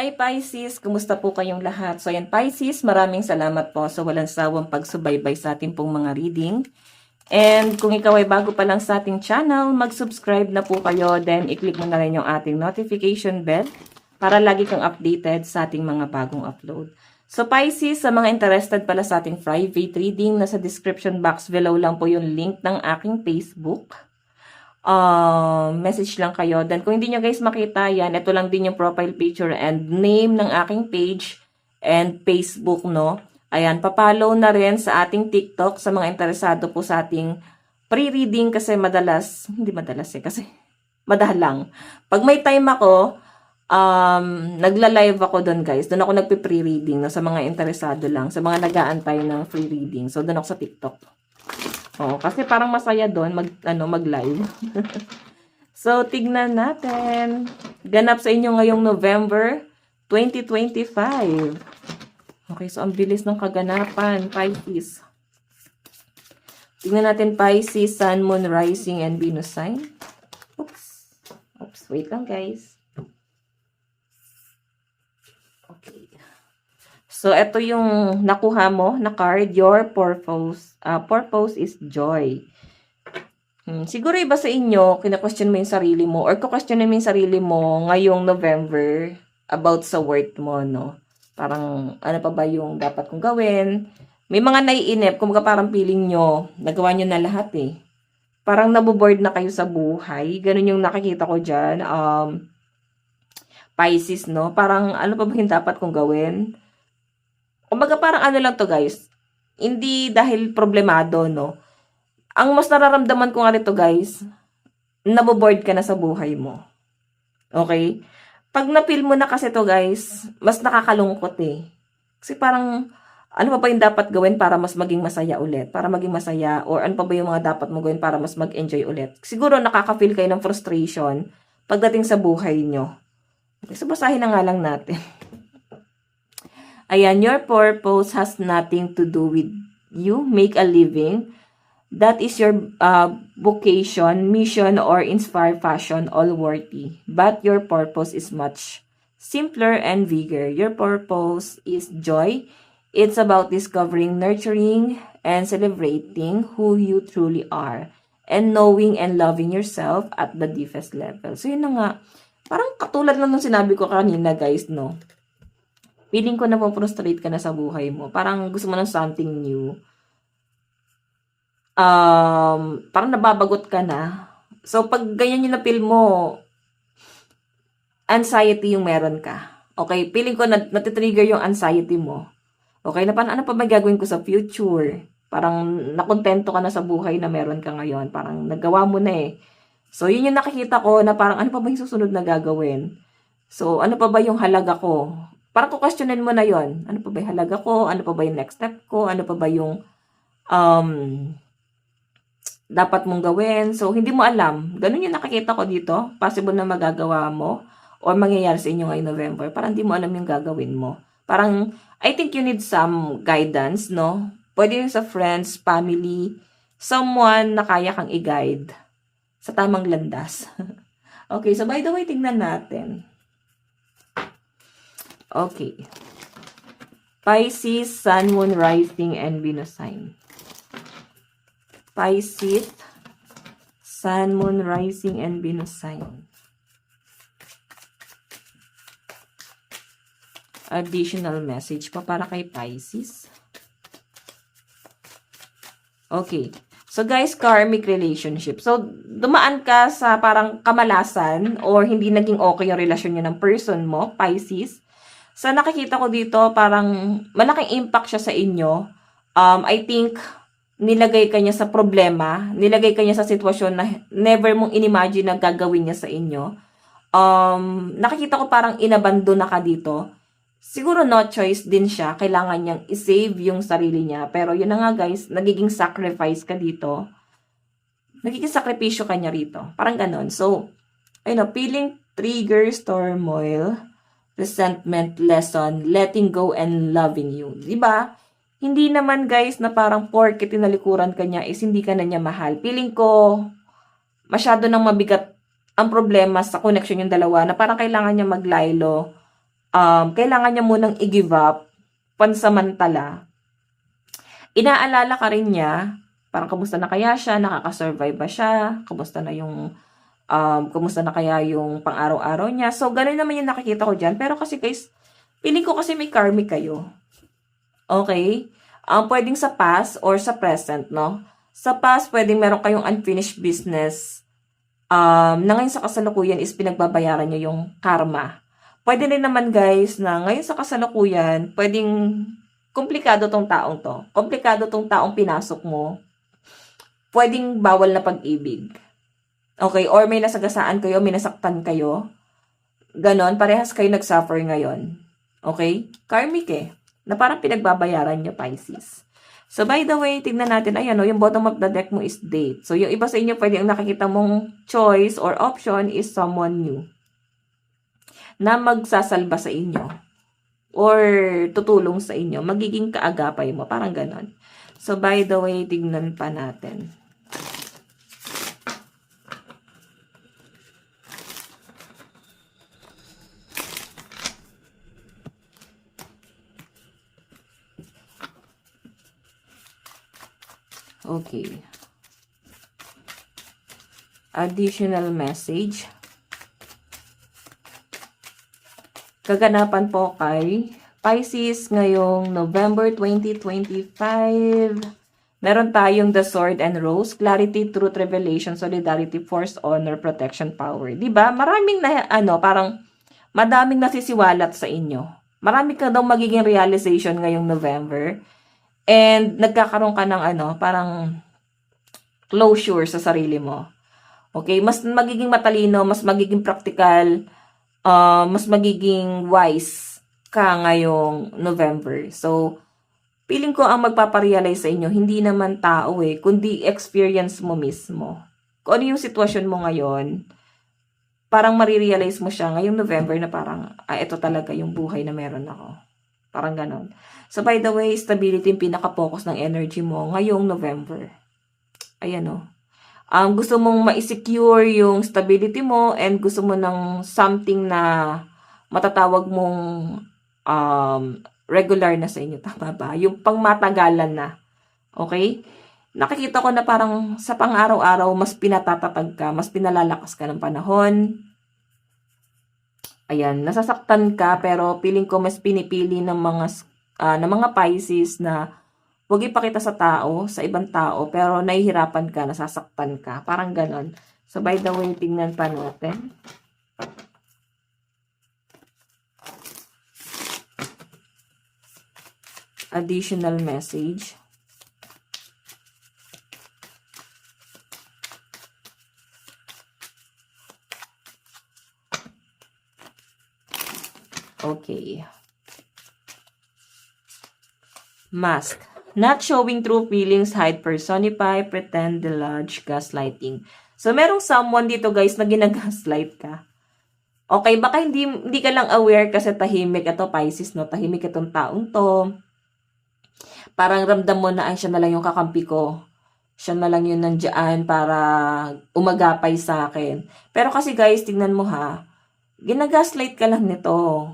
Hi Pisces! Kumusta po kayong lahat? So ayan Pisces, maraming salamat po sa walang sawang pagsubaybay sa ating pong mga reading. And kung ikaw ay bago pa lang sa ating channel, mag-subscribe na po kayo. Then i-click mo na rin yung ating notification bell para lagi kang updated sa ating mga bagong upload. So Pisces, sa mga interested pala sa ating private reading, nasa description box below lang po yung link ng aking Facebook. Message lang kayo. Then, kung hindi nyo guys makita yan, ito lang din yung profile picture and name ng aking page and Facebook, no? Ayan, papollow na rin sa ating TikTok sa mga interesado po sa ating pre-reading kasi hindi madalas kasi madalang. Pag may time ako, nagla-live ako doon guys. Doon ako nagpe-pre-reading, no? Sa mga interesado lang, sa mga nag-aantay ng free reading. So, doon ako sa TikTok. Oh, kasi parang masaya doon mag-live. So, tignan natin. Ganap sa inyo ngayong November 2025. Okay, so ang bilis ng kaganapan, Pisces. Tignan natin Pisces, Sun, Moon, Rising, and Venus sign. Oops. Oops, wait lang guys. Okay. So, ito yung nakuha mo na card. Your purpose is joy. Siguro iba sa inyo, kina-question mo yung sarili mo or ko-question mo yung sarili mo ngayong November about sa work mo, no? Parang, ano pa ba yung dapat kong gawin? May mga naiinip, kumbaga parang feeling nyo, nagawa nyo na lahat eh. Parang naboboard na kayo sa buhay. Ganun yung nakikita ko dyan. Pisces, no? Parang, ano pa ba yung dapat kong gawin? Kumbaga parang ano lang to guys, hindi dahil problemado, no? Ang mas nararamdaman ko nga nito guys, naboboard ka na sa buhay mo. Okay? Pag na-feel mo na kasi to guys, mas nakakalungkot eh. Kasi parang, ano pa ba yung dapat gawin para mas maging masaya ulit? Para maging masaya, or ano pa ba yung mga dapat mo gawin para mas mag-enjoy ulit? Siguro nakaka-feel kayo ng frustration pagdating sa buhay nyo. Okay, so basahin na nga lang natin. Ayan, your purpose has nothing to do with you make a living. That is your vocation, mission, or inspire passion, all worthy. But your purpose is much simpler and bigger. Your purpose is joy. It's about discovering, nurturing, and celebrating who you truly are. And knowing and loving yourself at the deepest level. So, yun na nga. Parang katulad lang ng sinabi ko kanina, guys, no? Feeling ko na frustrate ka na sa buhay mo. Parang gusto mo ng something new. Parang nababagot ka na. So, pag ganyan yung na-feel mo, anxiety yung meron ka. Okay? Feeling ko natitrigger yung anxiety mo. Okay? Na parang ano pa ba gagawin ko sa future? Parang nakontento ka na sa buhay na meron ka ngayon. Parang nagawa mo na eh. So, yun yung nakikita ko na parang ano pa ba yung susunod na gagawin? So, ano pa ba yung halaga ko? Parang kukwestiyonin mo na yon. Ano pa ba yung halaga ko? Ano pa ba yung next step ko? Ano pa ba yung dapat mong gawin? So, hindi mo alam. Ganun yung nakikita ko dito. Possible na magagawa mo or mangyayari sa inyo ngayong November. Parang hindi mo alam yung gagawin mo. Parang, I think you need some guidance, no? Pwede yung sa friends, family, someone na kaya kang i-guide sa tamang landas. Okay, so by the way, tingnan natin. Okay. Pisces, Sun, Moon, Rising, and Venus sign. Pisces, Sun, Moon, Rising, and Venus sign. Additional message pa para kay Pisces. Okay. So guys, karmic relationship. So, dumaan ka sa parang kamalasan or hindi naging okay yung relasyon nyo ng person mo, Pisces. Sa nakikita ko dito, parang malaking impact siya sa inyo. I think, nilagay ka niya sa problema, nilagay ka niya sa sitwasyon na never mong inimagine na gagawin niya sa inyo. Nakikita ko parang inabandon na ka dito. Siguro no choice din siya. Kailangan niyang i-save yung sarili niya. Pero yun na nga guys, nagiging sacrifice ka dito. Nagiging sakripisyo ka niya rito. Parang ganon. So, ayun o, feeling triggers, turmoil, resentment, lesson, letting go, and loving you. Diba? Hindi naman guys na parang porke tinalikuran ka niya is hindi ka na niya mahal. Feeling ko masyado nang mabigat ang problema sa connection yung dalawa na parang kailangan niya maglaylo kailangan niya munang i-give up pansamantala. Inaalala ka rin niya, parang kamusta na kaya siya, nakaka-survive ba siya, kumusta na kaya yung pang-araw-araw niya. So, ganun naman yung nakikita ko dyan. Pero kasi guys, feeling ko kasi may karmic kayo. Okay? Pwedeng sa past or sa present, no? Sa past, pwedeng meron kayong unfinished business na ngayon sa kasalukuyan is pinagbabayaran nyo yung karma. Pwede rin naman guys na ngayon sa kasalukuyan, pwedeng komplikado tong taong to. Komplikado tong taong pinasok mo. Pwedeng bawal na pag-ibig. Okay? Or may nasagasaan kayo, may nasaktan kayo. Ganon, parehas kayo nag-suffer ngayon. Okay? Karmic na parang pinagbabayaran nyo, Pisces. So, by the way, tignan natin, ayan, yung bottom of the deck mo is date. So, yung iba sa inyo, pwede ang nakikita mong choice or option is someone new na magsasalba sa inyo or tutulong sa inyo. Magiging kaagapay mo. Parang ganon. So, by the way, tignan pa natin. Okay. Additional message. Kaganapan po kay Pisces ngayong November 2025. Meron tayong The Sword and Rose, Clarity, Truth, Revelation, Solidarity, Force, Honor, Protection, Power. Diba? Maraming parang madaming nasisiwalat sa inyo. Marami ka daw magiging realization ngayong November. And nagkakaroon ka ng parang closure sa sarili mo. Okay? Mas magiging matalino, mas magiging practical, mas magiging wise ka ngayong November. So, feeling ko ang magpaparealize sa inyo, hindi naman tao kundi experience mo mismo. Kung ano yung sitwasyon mo ngayon, parang marirealize mo siya ngayong November na parang, ito talaga yung buhay na meron ako. Parang ganon. So, by the way, stability yung pinaka-focus ng energy mo ngayong November. Ayan gusto mong ma-secure yung stability mo and gusto mo ng something na matatawag mong regular na sa inyo. Tama ba? Yung pangmatagalan na. Okay? Nakikita ko na parang sa pang-araw-araw, mas pinatatatag ka, mas pinalalakas ka ng panahon. Ayan, nasasaktan ka pero feeling ko mas pinipili ng mga Pisces na huwag ipakita sa tao, sa ibang tao, pero nahihirapan ka, nasasaktan ka. Parang ganon. So, by the way, tingnan pa natin. Additional message. Okay. Mask. Not showing true feelings, hide, personify, pretend, deluge, gaslighting. So, merong someone dito guys na ginagaslight ka. Okay, baka hindi ka lang aware kasi tahimik ito, Pisces, no? Tahimik itong taong to. Parang ramdam mo na, siya na lang yung kakampi ko. Siya na lang yun nandiyan para umagapay sa akin. Pero kasi guys, tingnan mo ginagaslight ka lang nito.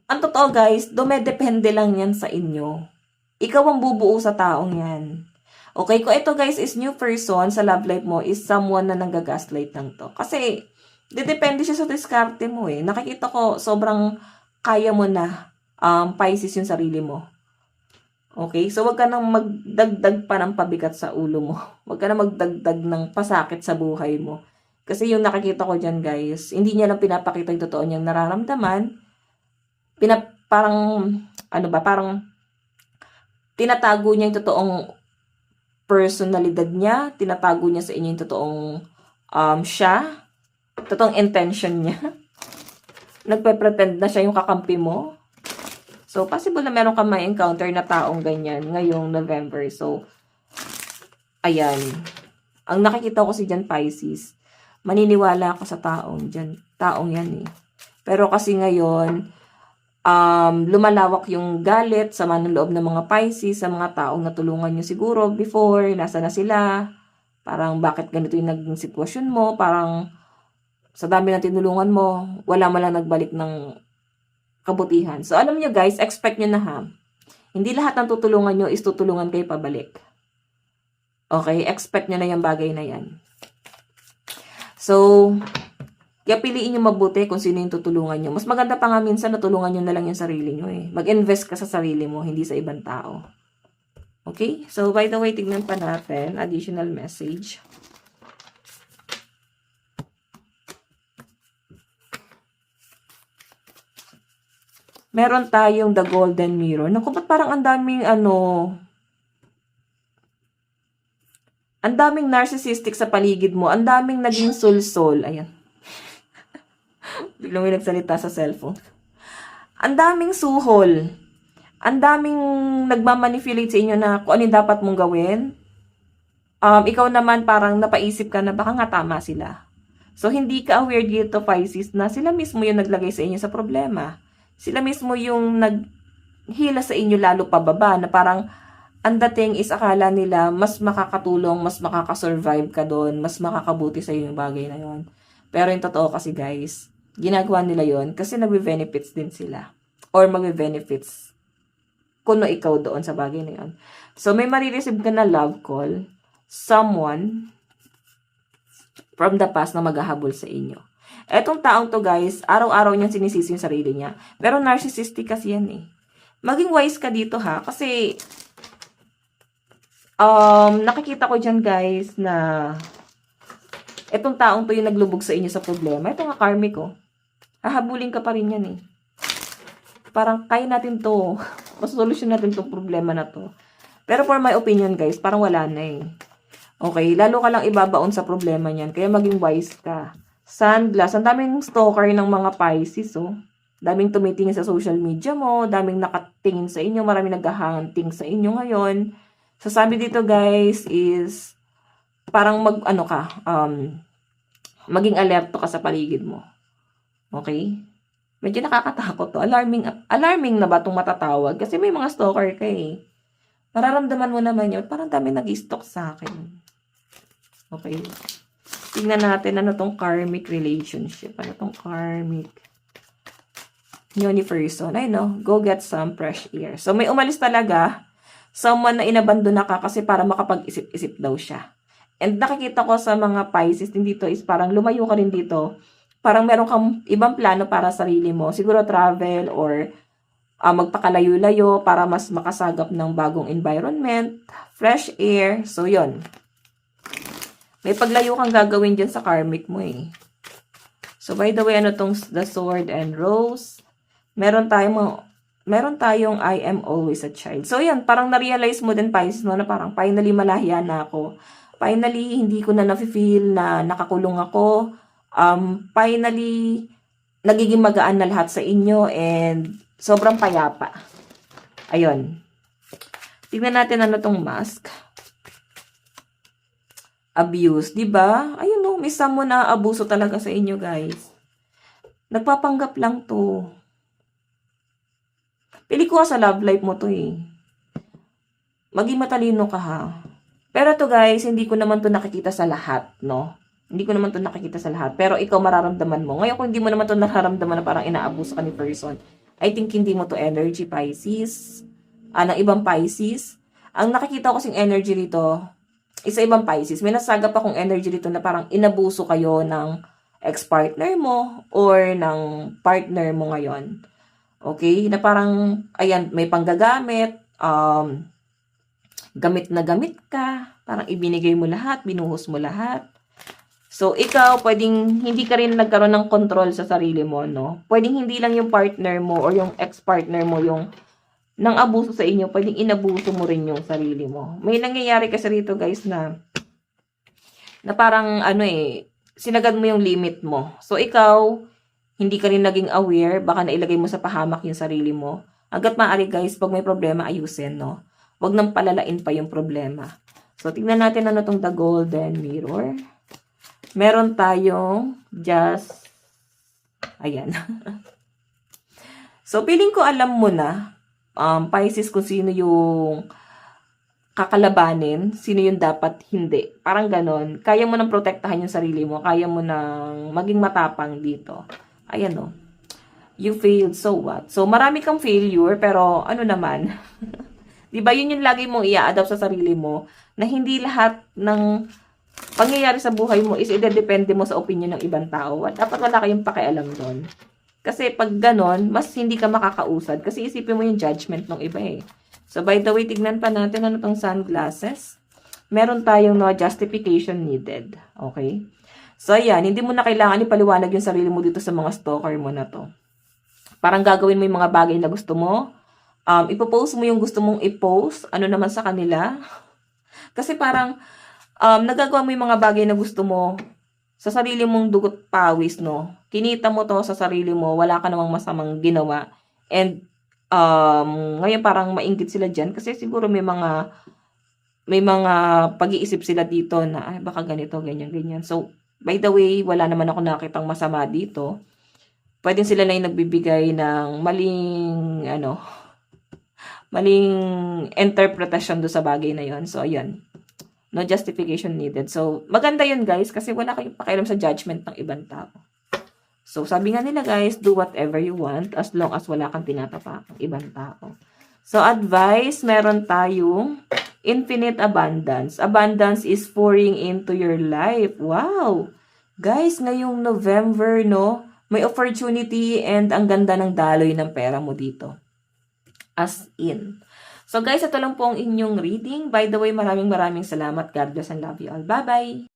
Ang totoo guys, dumedepende lang yan sa inyo. Ikaw ang bubuo sa taong yan. Okay, kung ito guys is new person sa love life mo is someone na nanggagaslight lang to. Kasi, depende siya sa diskarte mo Nakikita ko, sobrang kaya mo na Pisces yung sarili mo. Okay, so wag ka nang magdagdag pa ng pabigat sa ulo mo. Wag ka nang magdagdag ng pasakit sa buhay mo. Kasi yung nakikita ko dyan guys, hindi niya lang pinapakita yung totoo niyang nararamdaman. Parang tinatago niya yung totoong personalidad niya, tinatago niya sa inyo yung totoong totoong intention niya. Nagpe-pretend na siya yung kakampi mo. So, possible na meron ka may encounter na taong ganyan ngayong November. So, ayan. Ang nakikita ko si Jan Pisces, maniniwala ka sa taong yan Pero kasi ngayon, lumalawak yung galit sa manloob ng mga Pisces, sa mga taong natulungan nyo siguro before, nasa na sila, parang bakit ganito yung naging sitwasyon mo, parang sa dami na tinulungan mo, wala man lang nagbalik ng kabutihan. So, alam nyo guys, expect nyo na ha. Hindi lahat ng tutulungan nyo is tutulungan kayo pabalik. Okay? Expect nyo na yung bagay na yan. So, kaya piliin nyo mabuti kung sino yung tutulungan nyo. Mas maganda pa nga minsan na tulungan nyo na lang yung sarili nyo eh. Mag-invest ka sa sarili mo, hindi sa ibang tao. Okay? So, by the way, tignan pa natin. Additional message. Meron tayong the golden mirror. Naku, ba't parang ang daming ang daming narcissistic sa paligid mo. Ang daming naging sul-sol. Ayan. Biglang may nagsalita sa cellphone. Ang daming suhol. Ang daming nagmamanipulate sa inyo na kung ano yung dapat mong gawin. Ikaw naman parang napaisip ka na baka nga tama sila. So, hindi ka aware dito, Pisces, na sila mismo yung naglagay sa inyo sa problema. Sila mismo yung naghila sa inyo lalo pababa na parang ang dating is akala nila mas makakatulong, mas makakasurvive ka doon, mas makakabuti sa iyo yung bagay na yon. Pero yung totoo kasi guys, ginagawa nila yon kasi nagbe-benefits din sila. Or magbe-benefits kuno ikaw doon sa bagay na yon. So may marireceive ka na love call, someone from the past na maghahabol sa inyo. Etong taong to guys, araw-araw niyang sinisisi yung sarili niya. Pero narcissistic kasi yan eh. Maging wise ka dito ha. Kasi, nakikita ko dyan guys na etong taong to yung naglubog sa inyo sa problema. Ito nga karmic ko. Hahabulin ka pa rin yan eh. Parang kaya natin to. Masolusyon natin tong problema na to. Pero for my opinion guys, parang wala na eh. Okay, lalo ka lang ibabaon sa problema niyan. Kaya maging wise ka. Sunglass. Ang daming stalker ng mga Pisces, oh. Daming tumitingin sa social media mo. Daming nakatingin sa inyo. Maraming naghahunting sa inyo ngayon. So, sabi dito, guys, is parang maging alerto ka sa paligid mo. Okay? Medyo nakakatakot to. Alarming na ba itong matatawag? Kasi may mga stalker ka eh. Mararamdaman mo naman yun. Parang dami nag-stalk sa akin. Okay? Tingnan natin ano tong karmic relationship. Ano tong karmic universe. Ay no, go get some fresh air. So may umalis talaga. Someone na inabandon na ka kasi para makapag-isip-isip daw siya. And nakikita ko sa mga Pisces din dito is parang lumayo ka rin dito. Parang meron kang ibang plano para sa sarili mo. Siguro travel or magpakalayo-layo para mas makasagap ng bagong environment, fresh air. So yon. May paglayo kang gagawin dyan sa karmic mo eh. So, by the way, ano tong the sword and rose? Meron tayong I am always a child. So, yan. Parang na-realize mo din, Pisces, no, na parang finally malahiya na ako. Finally, hindi ko na na-feel na nakakulong ako. Finally, nagiging magaan na lahat sa inyo and sobrang payapa. Ayun. Tingnan natin ano tong mask. Abuse, 'di ba? Ayun no, may someone na abuso talaga sa inyo, guys. Nagpapanggap lang 'to. Pili ko sa love life mo 'to eh. Maging matalino ka ha. Pero to guys, hindi ko naman 'to nakikita sa lahat, no? Hindi ko naman 'to nakikita sa lahat, pero ikaw mararamdaman mo. Ngayon kung hindi mo naman 'to nararamdaman na parang inaabuso ka ni person, I think hindi mo 'to energy Pisces. Ng ibang Pisces. Ang nakikita ko kasing energy dito, isa ibang Pisces, may nasagap akong energy dito na parang inabuso kayo ng ex-partner mo or ng partner mo ngayon. Okay? Na parang, ayan, may panggagamit, gamit na gamit ka, parang ibinigay mo lahat, binuhos mo lahat. So, ikaw, pwedeng hindi ka rin nagkaroon ng control sa sarili mo, no? Pwedeng hindi lang yung partner mo or yung ex-partner mo yung nang abuso sa inyo, pwedeng inabuso mo rin yung sarili mo. May nangyayari kasi rito guys na parang sinagad mo yung limit mo. So ikaw, hindi ka rin naging aware, baka nailagay mo sa pahamak yung sarili mo. Hanggat maaari guys, pag may problema, ayusin, no? Huwag nang palalain pa yung problema. So tignan natin ano tong the golden mirror. Meron tayong ayan. So feeling ko alam mo na, Pisces, kung sino yung kakalabanin, sino yung dapat hindi. Parang ganon. Kaya mo nang protektahan yung sarili mo. Kaya mo nang maging matapang dito. Ayan o. You failed, so what? So, marami kang failure, pero ano naman, di ba yun yung lagi mong i-adapt sa sarili mo, na hindi lahat ng pangyayari sa buhay mo is idedepende mo sa opinion ng ibang tao. At dapat wala kayong pakialam doon. Kasi pag ganon, mas hindi ka makakausad. Kasi isipin mo yung judgment ng iba eh. So, by the way, tignan pa natin ano tong sunglasses. Meron tayong no justification needed. Okay? So, ayan, hindi mo na kailangan ipaliwanag yung sarili mo dito sa mga stalker mo na to. Parang gagawin mo yung mga bagay na gusto mo. Ipopost mo yung gusto mong i-post. Ano naman sa kanila. Kasi parang, nagagawa mo yung mga bagay na gusto mo sa sarili mong dugot pawis, no? Kinita mo to sa sarili mo, wala ka namang masamang ginawa. And, ngayon parang mainggit sila dyan kasi siguro may mga pag-iisip sila dito na, ay, baka ganito, ganyan, ganyan. So, by the way, wala naman ako nakitang masama dito. Pwede sila na yung nagbibigay ng maling interpretation do sa bagay na yon. So, ayan. No justification needed. So, maganda yun guys kasi wala kayong pakialam sa judgment ng ibang tao. So, sabi nga nila guys, do whatever you want as long as wala kang tinatapakang ibang tao. So, advice, meron tayong infinite abundance. Abundance is pouring into your life. Wow! Guys, ngayong November, no, may opportunity and ang ganda ng daloy ng pera mo dito. As in. So guys, ito lang po ang inyong reading. By the way, maraming salamat. God bless and love you all. Bye-bye!